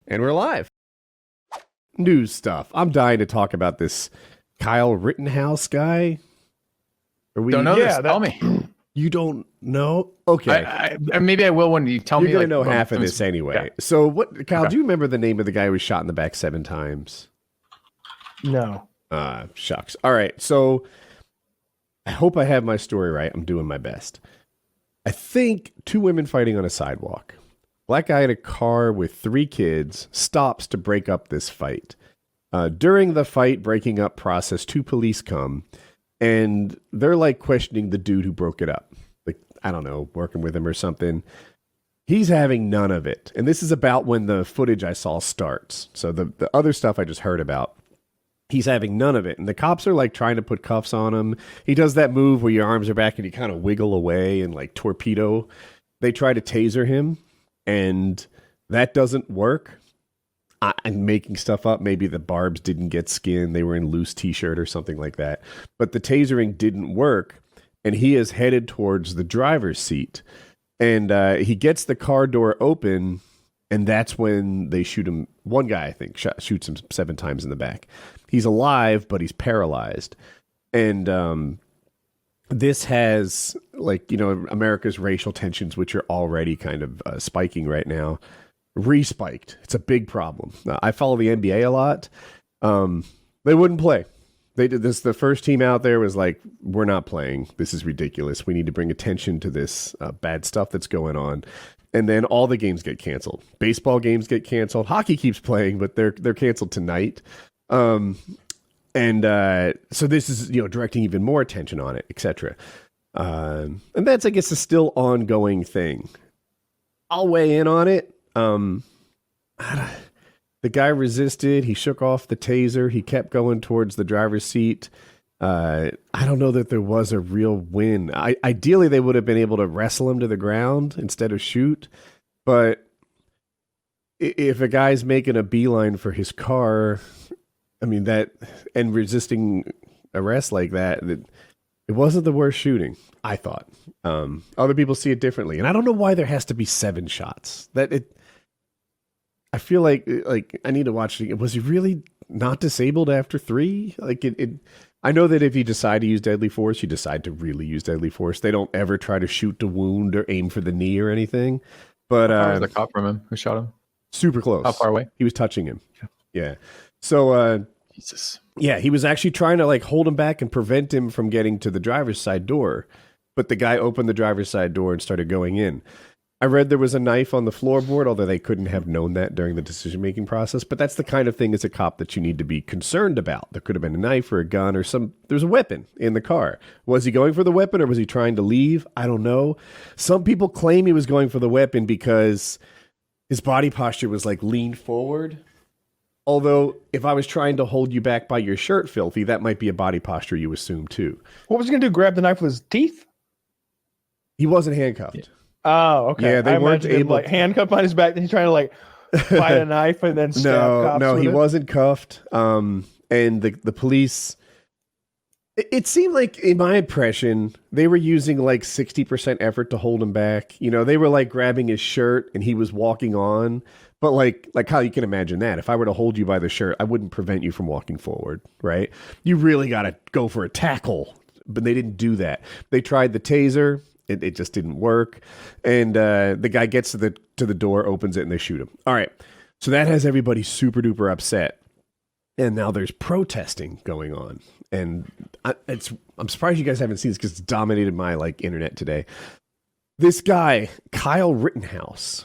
And we're live. News stuff. I'm dying to talk about this Kyle Rittenhouse guy. Don't know this. Tell me. You don't know? Okay. Maybe I will when you tell me. You're going to know half of this anyway. Yeah. So, what, Kyle, do you remember the name of the guy who was shot in the back 7 times? No. Shucks. All right. So, I hope I have my story right. I'm doing my best. I think 2 women fighting on a sidewalk. Black guy in a car with 3 kids stops to break up this fight. During the fight breaking up process, 2 police come, and they're like questioning the dude who broke it up. Like, I don't know, working with him or something. He's having none of it. And this is about when the footage I saw starts. So the other stuff I just heard about, he's having none of it. And the cops are like trying to put cuffs on him. He does that move where your arms are back and you kind of wiggle away and like torpedo. They try to taser him. And that doesn't work. I'm making stuff up. Maybe the barbs didn't get skin. They were in loose t-shirt or something like that. But the tasering didn't work. And he is headed towards the driver's seat. And he gets the car door open. And that's when they shoot him. One guy, I think, shoots him 7 times in the back. He's alive, but he's paralyzed. And this has, like, you know, America's racial tensions, which are already kind of spiking right now, respiked. It's a big problem. I follow the NBA a lot. They wouldn't play. They did this. The first team out there was like, we're not playing. This is ridiculous. We need to bring attention to this bad stuff that's going on. And then all the games get canceled. Baseball games get canceled. Hockey keeps playing, but they're canceled tonight. And so this is, you know, directing even more attention on it, etc. And that's, I guess, a still ongoing thing. I'll weigh in on it. The guy resisted. He shook off the taser. He kept going towards the driver's seat. I don't know that there was a real win. Ideally, they would have been able to wrestle him to the ground instead of shoot. But if a guy's making a beeline for his car, I mean, that, and resisting arrest like that, it wasn't the worst shooting, I thought. Other people see it differently. And I don't know why there has to be 7 shots. I feel like I need to watch it. Was he really not disabled after 3? Like, I know that if you decide to use deadly force, you decide to really use deadly force. They don't ever try to shoot to wound or aim for the knee or anything. But how far was the cop from him who shot him? Super close. How far away? He was touching him. Yeah. So, Jesus. Yeah, he was actually trying to like hold him back and prevent him from getting to the driver's side door. But the guy opened the driver's side door and started going in. I read there was a knife on the floorboard, although they couldn't have known that during the decision-making process. But that's the kind of thing as a cop that you need to be concerned about. There could have been a knife or a gun or there's a weapon in the car. Was he going for the weapon or was he trying to leave? I don't know. Some people claim he was going for the weapon because his body posture was like leaned forward. Although, if I was trying to hold you back by your shirt, filthy, that might be a body posture you assume, too. What was he going to do? Grab the knife with his teeth? He wasn't handcuffed. Yeah. Oh, okay. Yeah, they weren't able like handcuffed on his back, and he's trying to like find a knife and then stab cops. No, with he it? wasn't cuffed. And the police, it seemed like, in my impression, they were using like 60% effort to hold him back. You know, they were like grabbing his shirt and he was walking on. But like how you can imagine that. If I were to hold you by the shirt, I wouldn't prevent you from walking forward, right? You really got to go for a tackle. But they didn't do that. They tried the taser. It just didn't work. And the guy gets to the door, opens it, and they shoot him. All right. So that has everybody super duper upset. And now there's protesting going on. And I'm surprised you guys haven't seen this because it's dominated my like internet today. This guy, Kyle Rittenhouse,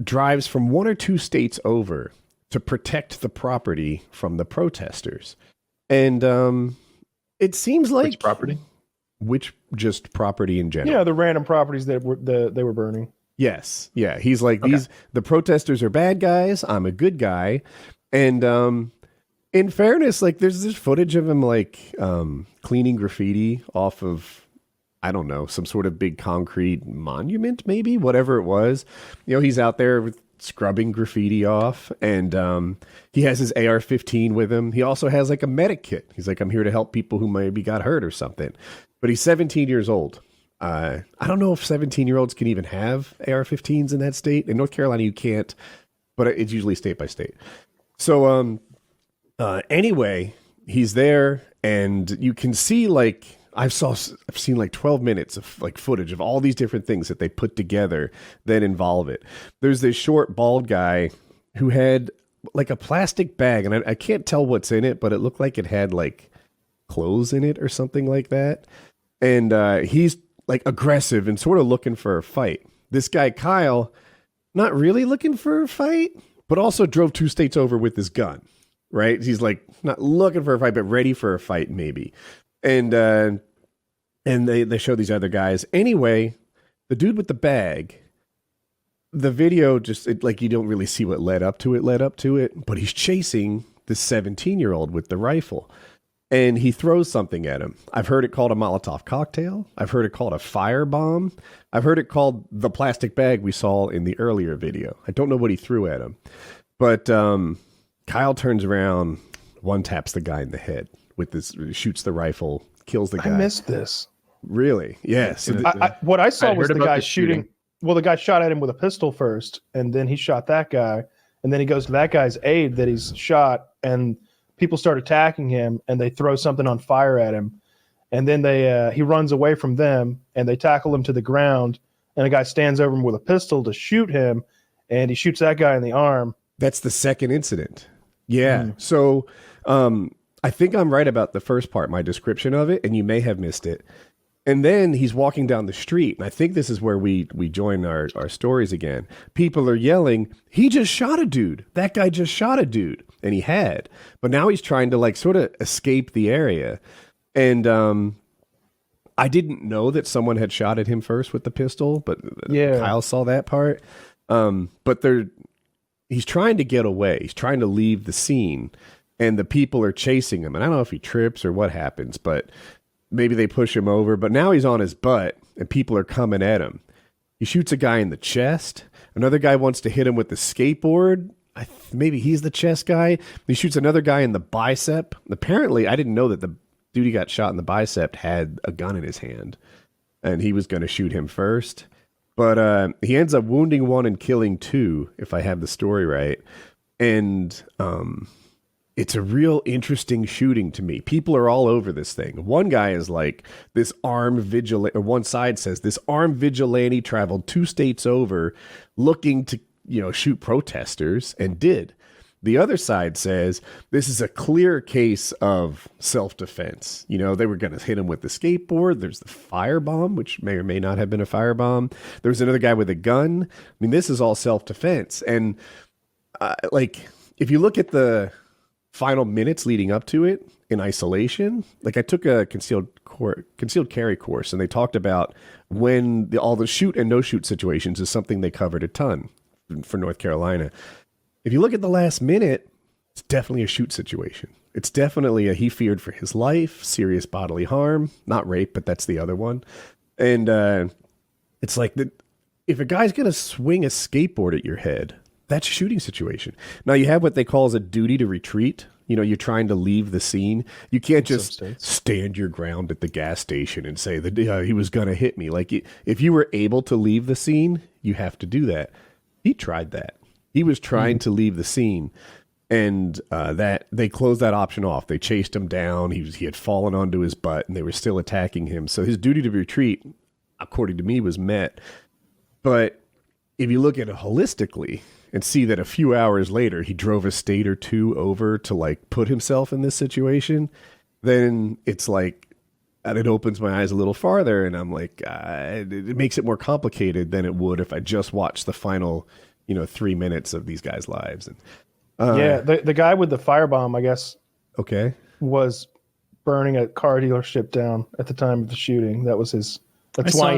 drives from 1 or 2 states over to protect the property from the protesters. And it seems like... Which property? Just property in general. Yeah, the random properties that they were burning. Yes. Yeah. He's like, the protesters are bad guys. I'm a good guy. And in fairness, like there's this footage of him like cleaning graffiti off of, I don't know, some sort of big concrete monument, maybe, whatever it was. You know, he's out there with scrubbing graffiti off, and he has his AR-15 with him. He also has like a medic kit. He's like, I'm here to help people who maybe got hurt or something. But he's 17 years old. I don't know if 17-year-olds can even have AR-15s in that state. In North Carolina, you can't. but it's usually state by state. So anyway, he's there, and you can see like I've seen like 12 minutes of like footage of all these different things that they put together that involve it. There's this short bald guy who had like a plastic bag, and I can't tell what's in it, but it looked like it had like clothes in it or something like that. And he's like aggressive and sort of looking for a fight. This guy, Kyle, not really looking for a fight, but also drove 2 states over with his gun, right? He's like not looking for a fight, but ready for a fight maybe. And they show these other guys. Anyway, the dude with the bag, the video just like you don't really see what led up to it, but he's chasing this 17-year-old with the rifle. And he throws something at him. I've heard it called a Molotov cocktail. I've heard it called a firebomb. I've heard it called the plastic bag we saw in the earlier video. I don't know what he threw at him. But Kyle turns around, one taps the guy in the head with this, shoots the rifle, kills the guy. I missed this. Really? Yes. What I saw was the guy shooting. Well, the guy shot at him with a pistol first, and then he shot that guy. And then he goes to that guy's aide that he's shot, and people start attacking him, and they throw something on fire at him. And then he runs away from them, and they tackle him to the ground, and a guy stands over him with a pistol to shoot him, and he shoots that guy in the arm. That's the second incident. Yeah. So I think I'm right about the first part, my description of it, and you may have missed it. And then he's walking down the street, and I think this is where we join our stories again. People are yelling, he just shot a dude. That guy just shot a dude. And he had. But now he's trying to like sort of escape the area. And I didn't know that someone had shot at him first with the pistol, but Kyle saw that part. But he's trying to get away. He's trying to leave the scene, and the people are chasing him. And I don't know if he trips or what happens, but maybe they push him over. But now he's on his butt, and people are coming at him. He shoots a guy in the chest. Another guy wants to hit him with the skateboard. Maybe he's the chest guy. He shoots another guy in the bicep. Apparently, I didn't know that the dude who got shot in the bicep had a gun in his hand, and he was going to shoot him first. But he ends up wounding one and killing two, if I have the story right. And it's a real interesting shooting to me. People are all over this thing. One guy is like, this armed vigilante, or one side says, this armed vigilante traveled 2 states over looking to shoot protesters, and did. The other side says this is a clear case of self-defense. They were going to hit him with the skateboard. There's the firebomb, which may or may not have been a firebomb. There's another guy with a gun. I mean, this is all self-defense. And if you look at the final minutes leading up to it in isolation, like I took a concealed carry course, and they talked about when all the shoot and no shoot situations is something they covered a ton for North Carolina. If you look at the last minute, it's definitely a shoot situation. It's definitely he feared for his life, serious bodily harm, not rape, but that's the other one. And it's like if a guy's going to swing a skateboard at your head, that's a shooting situation. Now you have what they call as a duty to retreat. You're trying to leave the scene. You can't just stand your ground at the gas station and say that he was going to hit me. Like if you were able to leave the scene, you have to do that. He tried that. He was trying to leave the scene, and that they closed that option off. They chased him down. He had fallen onto his butt, and they were still attacking him. So his duty to retreat, according to me, was met. But if you look at it holistically and see that a few hours later he drove a state or two over to like put himself in this situation, then it's like, and it opens my eyes a little farther, and I'm like, it makes it more complicated than it would if I just watched the final, 3 minutes of these guys' lives. And the guy with the firebomb, I guess, was burning a car dealership down at the time of the shooting. That was his. That's why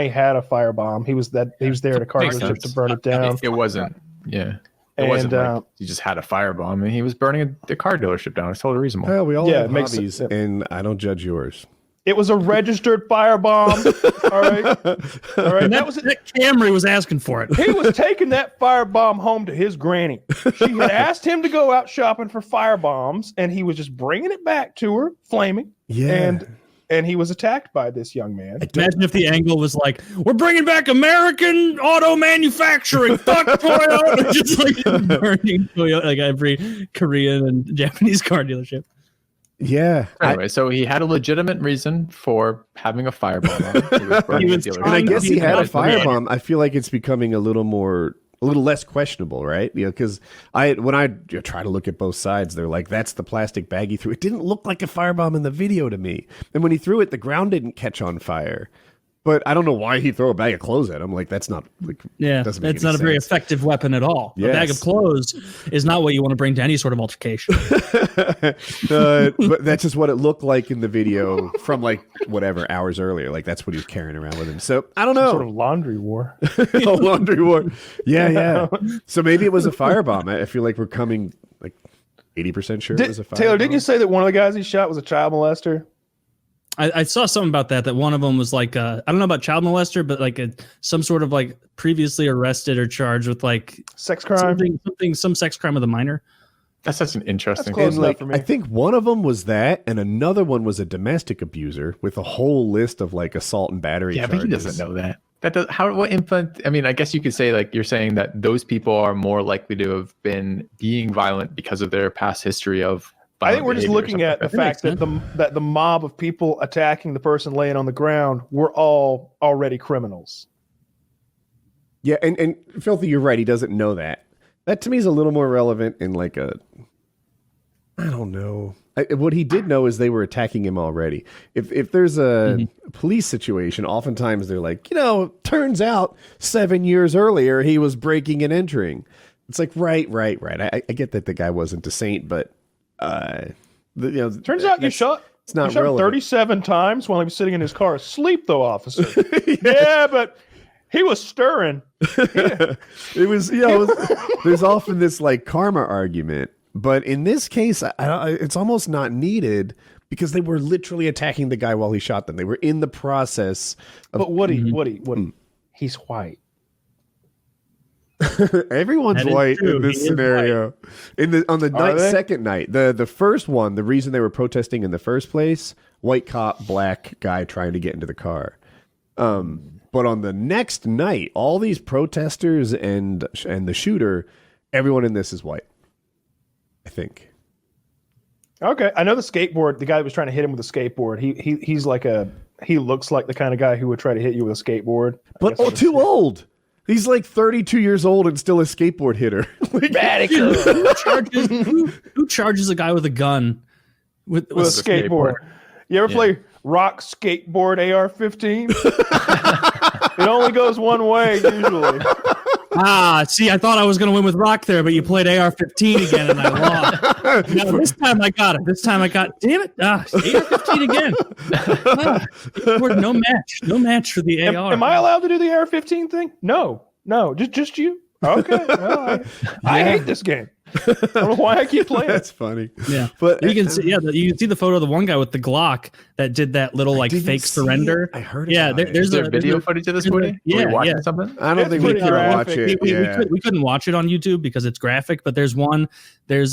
he had a firebomb. He was there at a car dealership to burn it down. It wasn't. Yeah. It wasn't like he just had a firebomb and he was burning the car dealership down. It's totally reasonable. Well, we all have hobbies, and I don't judge yours. It was a registered firebomb. All right. And that Camry was asking for it. He was taking that firebomb home to his granny. She had asked him to go out shopping for firebombs, and he was just bringing it back to her, flaming. Yeah. and he was attacked by this young man. Imagine if the angle was like, "We're bringing back American auto manufacturing, fuck Toyota," just like burning Toyota, like every Korean and Japanese car dealership. Yeah. Anyway, so he had a legitimate reason for having a firebomb. He was And I guess he had a firebomb. I feel like it's becoming a little less questionable, right? You know, because when I try to look at both sides, they're like, that's the plastic bag he threw. It didn't look like a firebomb in the video to me. And when he threw it, the ground didn't catch on fire. But I don't know why he'd throw a bag of clothes at him. Like, that's not like, that's not a very effective weapon at all. Yes. A bag of clothes is not what you want to bring to any sort of altercation. But that's just what it looked like in the video from like whatever hours earlier. Like, that's what he was carrying around with him. So I don't know. Some sort of laundry war. A laundry war. Yeah. So maybe it was a firebomb. I feel like we're coming like 80% sure it was a firebomb. Taylor, didn't you say that one of the guys he shot was a child molester? I saw something about that one of them was like, I don't know about child molester, but like some sort of like previously arrested or charged with like sex crime, some sex crime with a minor. That's such an interesting thing. Like, I think one of them was that, and another one was a domestic abuser with a whole list of like assault and battery charges. But he doesn't know that. What influence? I mean, I guess you could say like you're saying that those people are more likely to have been being violent because of their past history of. I think we're just looking at the fact that the mob of people attacking the person laying on the ground were all already criminals. Yeah, and Filthy, you're right. He doesn't know that. That to me is a little more relevant in like I don't know. What he did know is they were attacking him already. If there's a police situation, oftentimes they're like, turns out 7 years earlier he was breaking and entering. It's like, right. I get that the guy wasn't a saint, but turns out you shot. It's not relevant. 37 times while he was sitting in his car asleep, though, officer. Yeah, but he was stirring. Yeah. It was, there's often this like karma argument, but in this case, it's almost not needed because they were literally attacking the guy while he shot them. They were in the process. But Woody, he's white. Everyone's white in this scenario. On the second night, the first one, the reason they were protesting in the first place, white cop, black guy trying to get into the car. But on the next night, all these protesters and the shooter, everyone in this is white. I think. Okay, I know the guy that was trying to hit him with a skateboard. He looks like the kind of guy who would try to hit you with a skateboard. But too old. He's like 32 years old and still a skateboard hitter. Radical. Who charges a guy with a gun with a skateboard? You ever play Rock Skateboard AR-15? It only goes one way usually. See, I thought I was going to win with Rock there, but you played AR-15 again and I lost. Now, this time I got it. Damn it. AR-15 again. No match for the AR. Am I allowed to do the AR-15 thing? No, just you. Okay. Well, I hate this game. I don't know why I keep playing. That's funny. Yeah, but you can see. Yeah, you can see the photo of the one guy with the Glock that did that little like fake surrender. I heard. There's video footage of this footage. Yeah. Something. I don't think we can watch it. We couldn't watch it on YouTube because it's graphic. But there's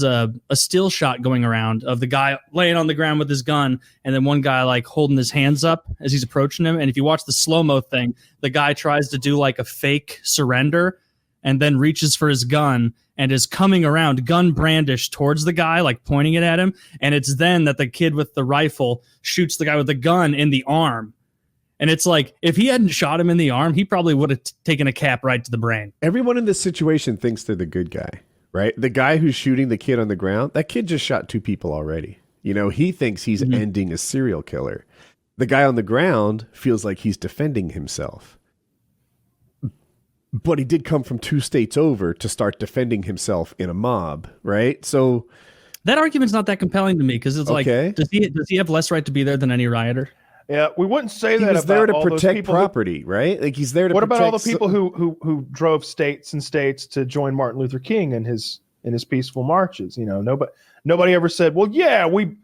a still shot going around of the guy laying on the ground with his gun, and then one guy like holding his hands up as he's approaching him. And if you watch the slow-mo thing, the guy tries to do like a fake surrender, and then reaches for his gun and is coming around, gun brandished towards the guy, like pointing it at him. And it's then that the kid with the rifle shoots the guy with the gun in the arm. And it's like, if he hadn't shot him in the arm, he probably would have taken a cap right to the brain. Everyone in this situation thinks they're the good guy, right? The guy who's shooting the kid on the ground, that kid just shot 2 people already. He thinks he's ending a serial killer. The guy on the ground feels like he's defending himself. But he did come from 2 states over to start defending himself in a mob, right? So that argument's not that compelling to me because it's like, does he have less right to be there than any rioter? Yeah, we wouldn't say that. He was there to protect property, right? Like he's there to. What about all the people who drove states and states to join Martin Luther King in his peaceful marches? Nobody ever said, "Well, yeah, we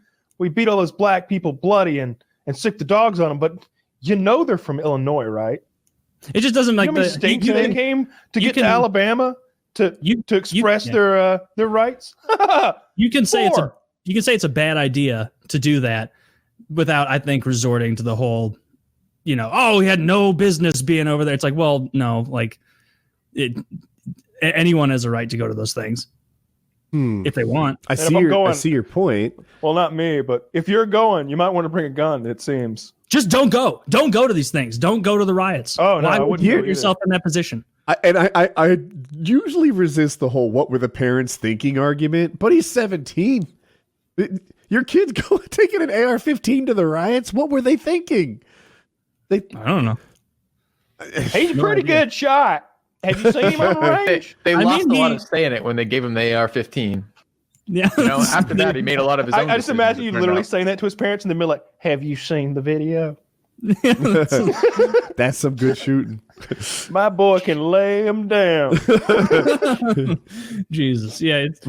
beat all those black people bloody and sick the dogs on them," but they're from Illinois, right? It just doesn't like the states they came to get to Alabama to express their rights. You can say it's a bad idea to do that, without, I think, resorting to the whole, oh, he had no business being over there. It's like, well, no, like anyone has a right to go to those things if they want. I see your point. Well, not me, but if you're going, you might want to bring a gun, it seems. Just don't go. Don't go to these things. Don't go to the riots. Oh, no, Why I would wouldn't you go put yourself in that position? I usually resist the whole "what were the parents thinking" argument, but he's 17. Your kid's taking an AR-15 to the riots. What were they thinking? I don't know. He's a pretty good shot. Have you seen him on range? They lost a lot of say in it when they gave him the AR-15. Yeah. After that, he made a lot of his own. I just imagine you literally saying that to his parents, and they'd be like, "Have you seen the video? That's some good shooting. My boy can lay him down." Jesus, yeah, it's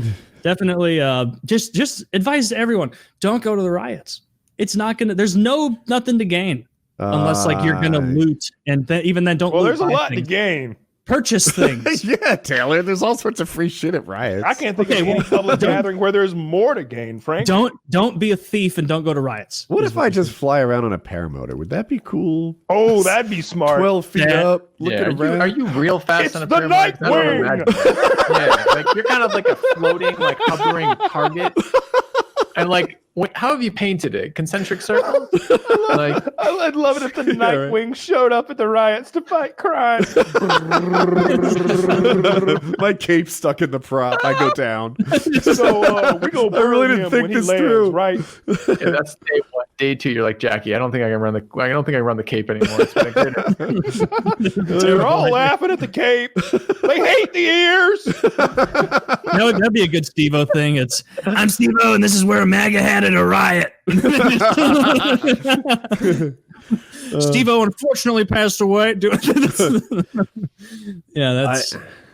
definitely. Just advice to everyone: don't go to the riots. It's not gonna. There's nothing to gain unless like you're gonna loot, and even then, don't. Well, loot, there's a lot things. to gain. Purchase things. Yeah, Taylor. There's all sorts of free shit at riots. I can't think of any public gathering where there's more to gain, Frank. Don't be a thief and don't go to riots. What if I just fly around on a paramotor? Would that be cool? Oh, that'd be smart. 12 feet up, looking around. Are you real fast It's on a the paramotor? Nightwing! Yeah, like you're kind of like a floating, like hovering target. And like, how have you painted it? Concentric circles? Like, I'd love it if the Nightwing showed up at the riots to fight crime. My cape's stuck in the prop. I go down. So we go burn I really him didn't think when he this lands, through. right? yeah, that's day one. Day two, you're like, Jackie, I don't think I can run the cape anymore. It's been a good. They're all laughing at the cape. They hate the ears. That'd be a good Steve-O thing. It's I'm Steve-O, and this is where a MAGA had at a riot. Steve-O unfortunately passed away. Yeah,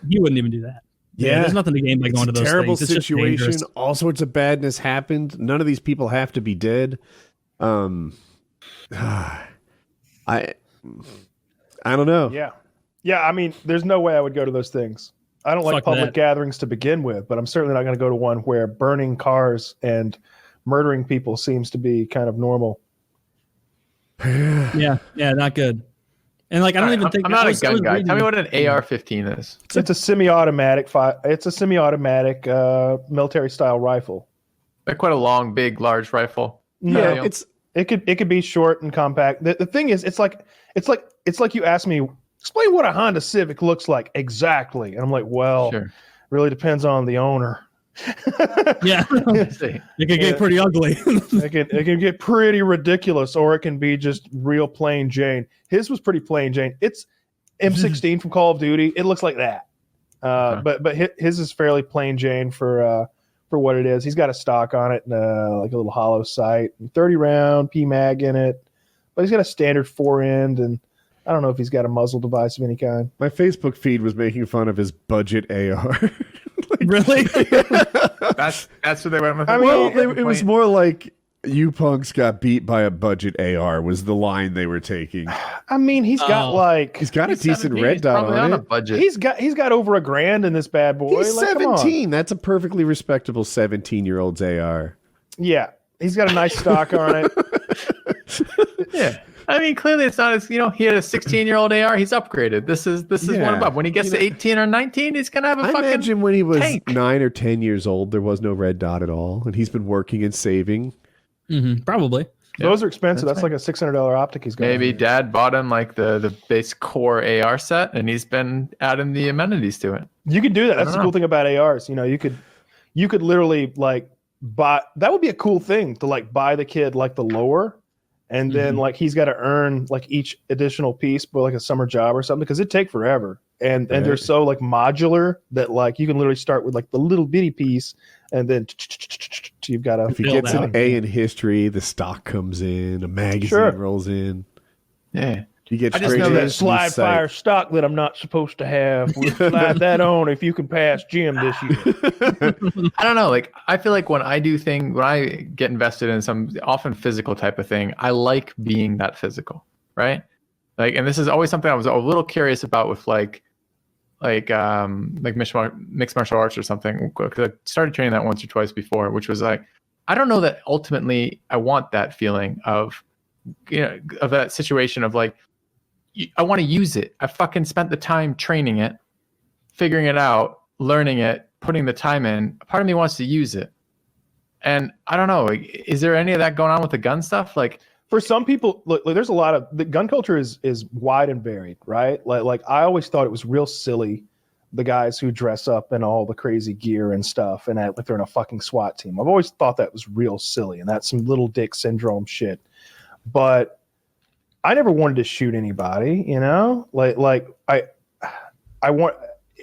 you wouldn't even do that. Yeah, there's nothing to gain by going to those terrible things. It's situation. All sorts of badness happened. None of these people have to be dead. I don't know. Yeah. I mean, there's no way I would go to those things. I don't like public gatherings to begin with, but I'm certainly not going to go to one where burning cars and murdering people seems to be kind of normal. Yeah, not good. And like, I don't even think I'm not a gun guy. Tell me what an AR-15 is. It's a semi-automatic. It's a semi-automatic military style rifle. Like quite a long, big, large rifle. Yeah, it could be short and compact. The thing is, it's like you asked me, explain what a Honda Civic looks like exactly, and I'm like, well, really depends on the owner. Yeah, it can get pretty ugly. it can get pretty ridiculous, or it can be just real plain Jane. His was pretty plain Jane. It's M16 from Call of Duty. It looks like that, but his is fairly plain Jane for what it is. He's got a stock on it and like a little hollow sight, and 30 round PMag in it, but he's got a standard 4-end, and I don't know if he's got a muzzle device of any kind. My Facebook feed was making fun of his budget AR. Really? That's what they went with. I mean, it was more like "you punks got beat by a budget AR" was the line they were taking. I mean, he's got a decent red dot on it. A budget. He's got over $1,000 in this bad boy. He's 17. That's a perfectly respectable 17-year-old's AR. Yeah, he's got a nice stock on it. Yeah. I mean, clearly it's not as, he had a 16-year-old AR. He's upgraded. This is one above. When he gets to 18 or 19, he's going to have a fucking imagine when he was tank. 9 or 10 years old, there was no red dot at all. And he's been working and saving. Mm-hmm, probably. Those are expensive. That's like a $600 optic he's got. Maybe dad bought him like the base core AR set, and he's been adding the amenities to it. You could do that. That's the cool thing about ARs. You could literally like buy. That would be a cool thing to like buy the kid like the lower. And then like he's got to earn like each additional piece for like a summer job or something, because it'd take forever. And they're so like modular that like you can literally start with like the little bitty piece, and then you've got to. If he gets an A in history, the stock comes in, a magazine rolls in. Yeah. You get I just know that slide fire stock that I'm not supposed to have. We'll slide that on if you can pass Jim this year. I don't know. Like, I feel like when I get invested in some often physical type of thing, I like being that physical, right? Like, and this is always something I was a little curious about with like mixed martial arts or something. Because I started training that once or twice before, which was like, I don't know that ultimately I want that feeling of, of that situation of like, I want to use it. I fucking spent the time training it, figuring it out, learning it, putting the time in. A part of me wants to use it. And I don't know, is there any of that going on with the gun stuff? Like, for some people, look, there's a lot of the gun culture is wide and varied, right? Like I always thought it was real silly, the guys who dress up in all the crazy gear and stuff and act like they're in a fucking SWAT team. I've always thought that was real silly, and that's some little dick syndrome shit. But I never wanted to shoot anybody, like I want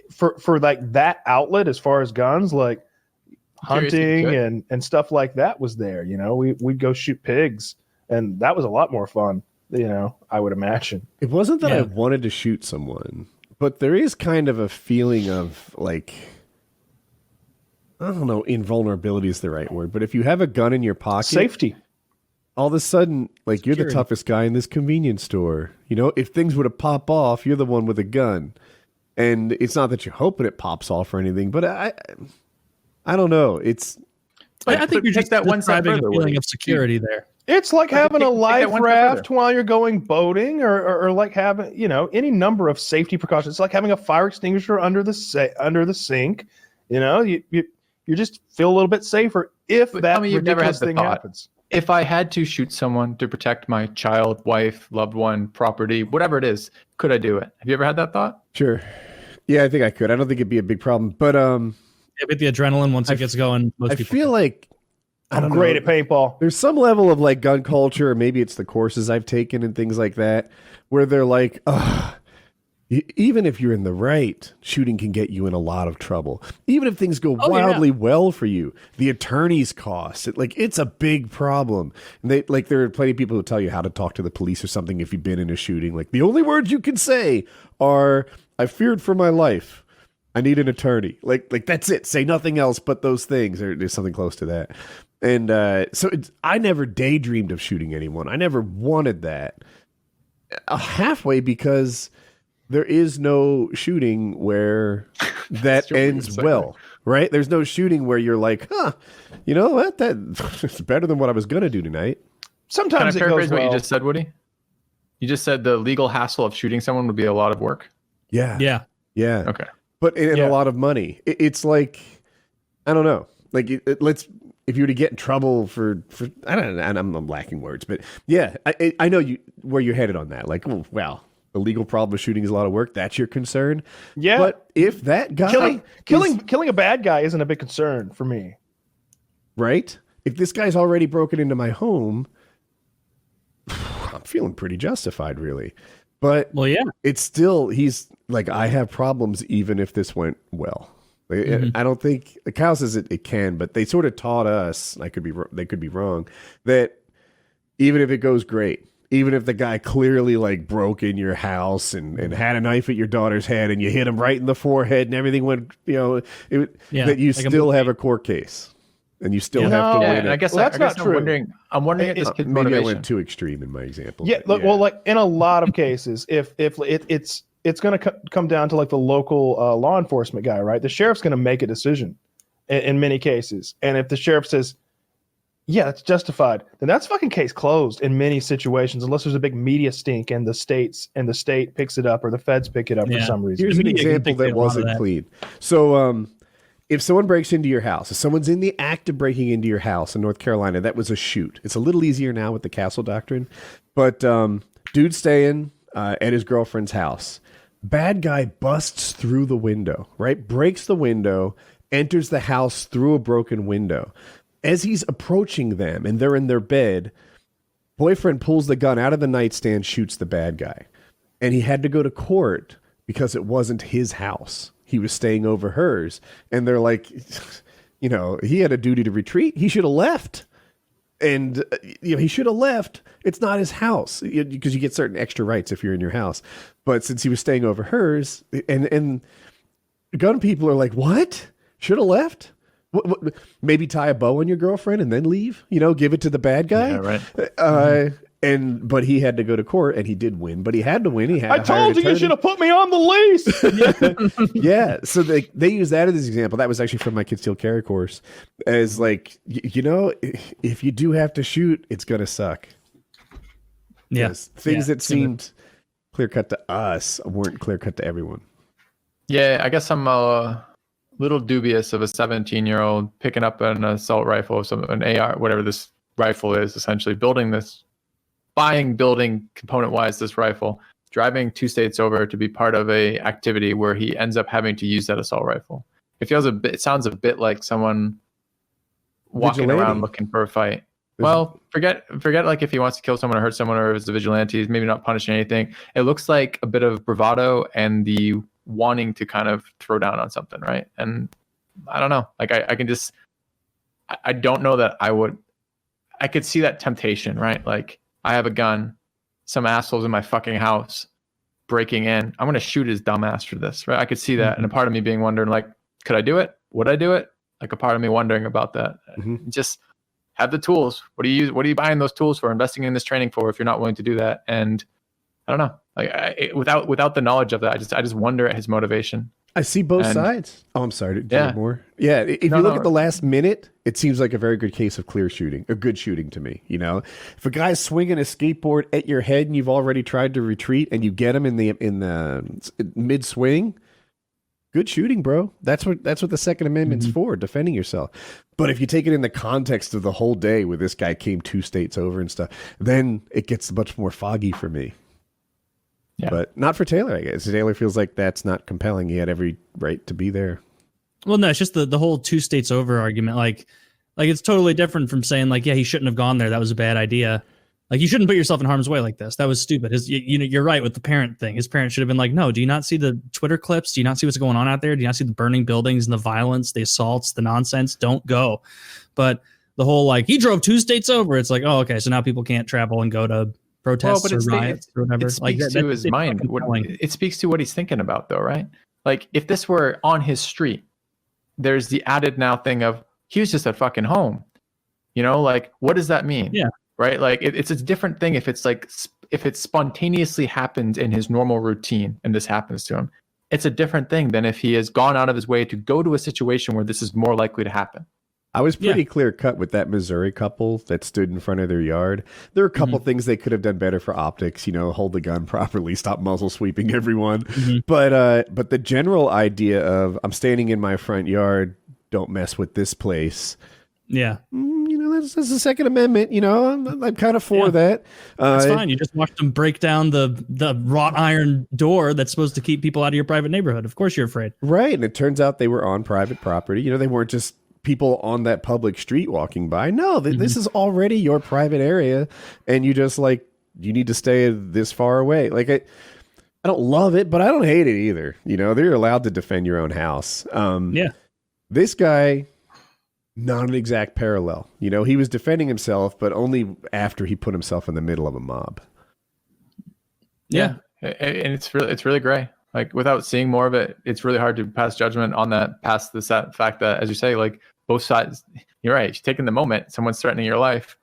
for like that outlet as far as guns, like hunting and stuff like that was there. We'd go shoot pigs. And that was a lot more fun, I would imagine. It wasn't that I wanted to shoot someone, but there is kind of a feeling of like, I don't know, invulnerability is the right word, but if you have a gun in your pocket, safety, all of a sudden, like you're the toughest guy in this convenience store. If things were to pop off, you're the one with a gun. And it's not that you're hoping it pops off or anything, but I don't know. I think you're just that one step describing further, a feeling of security there. It's like having a life raft while you're going boating, or like having, any number of safety precautions. It's like having a fire extinguisher under the sink. You just feel a little bit safer if that ridiculous thing happens. If I had to shoot someone to protect my child, wife, loved one, property, whatever it is, could I do it? Have you ever had that thought? Sure. Yeah, I think I could. I don't think it'd be a big problem, but with the adrenaline once it gets going, most people feel like I'm great at paintball. There's some level of like gun culture, or maybe it's the courses I've taken and things like that, where they're like, even if you're in the right, shooting can get you in a lot of trouble. Even if things go wildly well for you, the attorney's costs, it's a big problem. And there are plenty of people who tell you how to talk to the police or something if you've been in a shooting. Like the only words you can say are, "I feared for my life. I need an attorney." Like that's it. Say nothing else but those things, or there's something close to that. And so I never daydreamed of shooting anyone. I never wanted that. Halfway because there is no shooting where that ends well, right? There's no shooting where you're like, you know what? That's better than what I was going to do tonight. Sometimes Can I paraphrase what you just said, Woody? You just said the legal hassle of shooting someone would be a lot of work. Yeah. Yeah. Okay. But and a lot of money. It's like, I don't know. Like if you were to get in trouble for I don't know, and I'm lacking words, but yeah, I know where you're headed on that. Like, well, the legal problem of shooting is a lot of work. That's your concern. Yeah. But if that guy killing a bad guy isn't a big concern for me. Right? If this guy's already broken into my home, I'm feeling pretty justified, really. But it's still, he's like, I have problems even if this went well. I don't think Kyle says it can, but they sort of taught us, they could be wrong, that even if it goes great, even if the guy clearly like broke in your house and had a knife at your daughter's head and you hit him right in the forehead and everything went, that you still have a court case and you still have to win. And I guess that's not true. I'm wondering if this kid's maybe motivation. I went too extreme in my example. Yeah, well, like in a lot of cases, if it's going to come down to like the local law enforcement guy, right? The sheriff's going to make a decision in many cases. And if the sheriff says, yeah, it's justified, then that's fucking case closed in many situations, unless there's a big media stink and the state picks it up or the feds pick it up for some reason. Here's an example that wasn't clean. So if someone breaks into your house, if someone's in the act of breaking into your house in North Carolina, that was a shoot. It's a little easier now with the castle doctrine. But dude's staying at his girlfriend's house. Bad guy busts through the window, right? Breaks the window, enters the house through a broken window. As he's approaching them and they're in their bed, boyfriend pulls the gun out of the nightstand, shoots the bad guy. And he had to go to court because it wasn't his house. He was staying over hers. And they're like, he had a duty to retreat. He should have left. And he should have left. It's not his house because you get certain extra rights if you're in your house. But since he was staying over hers, and gun people are like, what? Should have left? What, maybe tie a bow on your girlfriend and then leave? Give it to the bad guy? Yeah, right. But he had to go to court, and he did win. But he had to win. He had. I told you should have put me on the lease. Yeah. So they use that as an example. That was actually from my concealed carry course. As like, if you do have to shoot, it's gonna suck. Yes. Things that seemed clear cut to us weren't clear cut to everyone. Yeah, I guess I'm a little dubious of a 17-year-old picking up an assault rifle, an AR, whatever this rifle is, essentially building component-wise this rifle, driving 2 states over to be part of a activity where he ends up having to use that assault rifle. It sounds a bit like someone walking around looking for a fight. Well, forget like if he wants to kill someone or hurt someone, or if it's a vigilante, he's maybe not punishing anything. It looks like a bit of bravado and the wanting to kind of throw down on something, right? And I don't know. Like I don't know that I could see that temptation, right? Like, I have a gun, some assholes in my fucking house breaking in. I'm going to shoot his dumb ass for this, right? I could see that. And a part of me being wondering, like, could I do it? Would I do it? Like, a part of me wondering about that. Just have the tools. What are you buying those tools for, investing in this training for, if you're not willing to do that? And I don't know. Like, without the knowledge of that, I just wonder at his motivation. I see both sides. Oh, I'm sorry. Do you have more? Yeah. If you look at the last minute, it seems like a very good case of good shooting to me. If a guy's swinging a skateboard at your head and you've already tried to retreat and you get him in the mid swing, good shooting, bro. That's what the Second Amendment's for, defending yourself. But if you take it in the context of the whole day where this guy came 2 states over and stuff, then it gets much more foggy for me. Yeah. But not for Taylor, I guess. Taylor feels like that's not compelling. He had every right to be there. Well, no, it's just the whole 2 states over argument. Like it's totally different from saying, like, yeah, he shouldn't have gone there. That was a bad idea. Like, you shouldn't put yourself in harm's way like this. That was stupid. You're right with the parent thing. His parents should have been like, no, do you not see the Twitter clips? Do you not see what's going on out there? Do you not see the burning buildings and the violence, the assaults, the nonsense? Don't go. But the whole, like, he drove 2 states over. It's like, oh, okay, so now people can't travel and go to protests or riots or whatever. It speaks to his mind. It speaks to what he's thinking about, though, right? Like, if this were on his street, there's the added now thing of, he was just at fucking home. Like, what does that mean? Yeah. Right? Like, it's a different thing if it spontaneously happens in his normal routine and this happens to him. It's a different thing than if he has gone out of his way to go to a situation where this is more likely to happen. I was pretty clear cut with that Missouri couple that stood in front of their yard. There are a couple things they could have done better for optics, hold the gun properly, stop muzzle sweeping everyone. But the general idea of, I'm standing in my front yard, don't mess with this place. Yeah. That's the Second Amendment. I'm kind of for that. That's fine. You just watched them break down the wrought iron door that's supposed to keep people out of your private neighborhood. Of course you're afraid. Right. And it turns out they were on private property. They weren't just people on that public street walking by. No, this is already your private area. And you just you need to stay this far away. Like, I don't love it, but I don't hate it either. They're allowed to defend your own house. This guy, not an exact parallel. He was defending himself, but only after he put himself in the middle of a mob. Yeah. And it's really gray. Like, without seeing more of it, it's really hard to pass judgment on that, past the fact that, as you say, like, both sides, you're right. You're taking the moment, someone's threatening your life,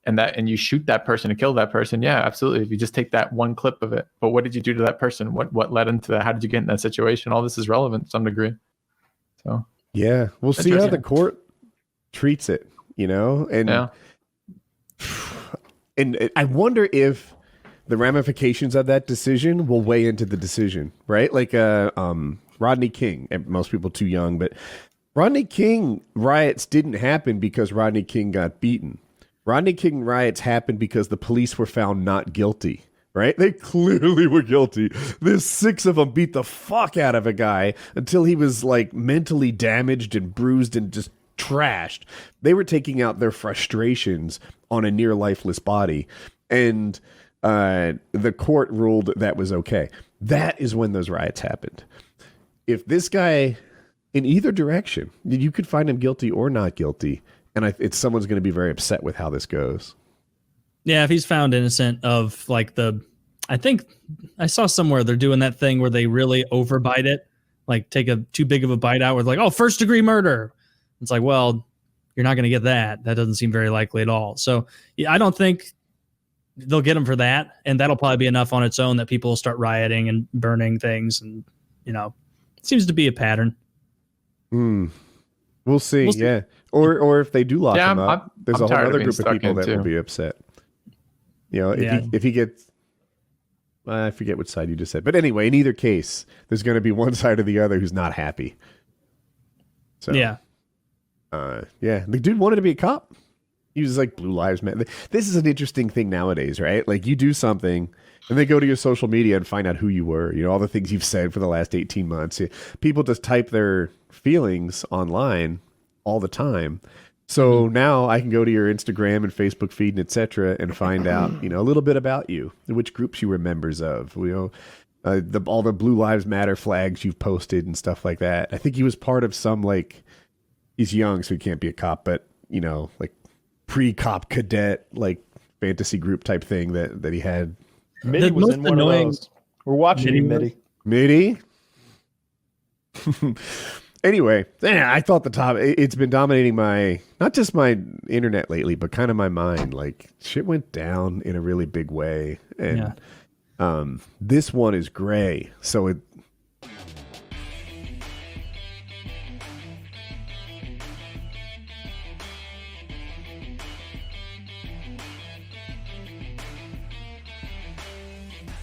and you shoot that person to kill that person. Yeah, absolutely. If you just take that one clip of it, but what did you do to that person? What led into that? How did you get in that situation? All this is relevant to some degree. So yeah, we'll see how the court treats it, and and I wonder if the ramifications of that decision will weigh into the decision, right? Like Rodney King, and most people too young, but Rodney King riots didn't happen because Rodney King got beaten. Rodney King riots happened because the police were found not guilty, right? They clearly were guilty. There's 6 of them beat the fuck out of a guy until he was like mentally damaged and bruised and just trashed. They were taking out their frustrations on a near lifeless body. And the court ruled that was okay. That is when those riots happened. If this guy, in either direction, you could find him guilty or not guilty, and someone's going to be very upset with how this goes. Yeah, if he's found innocent of I think I saw somewhere they're doing that thing where they really overbite it, like take a too big of a bite out with like, oh, 1st-degree murder. It's like, well, you're not going to get that. That doesn't seem very likely at all. So yeah, I don't think they'll get them for that, and that'll probably be enough on its own that people will start rioting and burning things, and it seems to be a pattern. We'll see. Yeah, or if they do lock him up, there's a whole other group of people that will be upset. If he gets, I forget which side you just said, but anyway, in either case, there's going to be one side or the other who's not happy. So the dude wanted to be a cop. He was like Blue Lives Matter. This is an interesting thing nowadays, right? Like you do something and they go to your social media and find out who you were, all the things you've said for the last 18 months. People just type their feelings online all the time. So now I can go to your Instagram and Facebook feed and etc. and find out, a little bit about you, which groups you were members of, all the Blue Lives Matter flags you've posted and stuff like that. I think he was part of some, like, he's young, so he can't be a cop, but, like pre-cop cadet, like fantasy group type thing that he had. Mitty was in one of those. We're watching you, Mitty. Mitty? Anyway, I thought it's been dominating not just my internet lately, but kind of my mind. Like, shit went down in a really big way. And this one is gray. So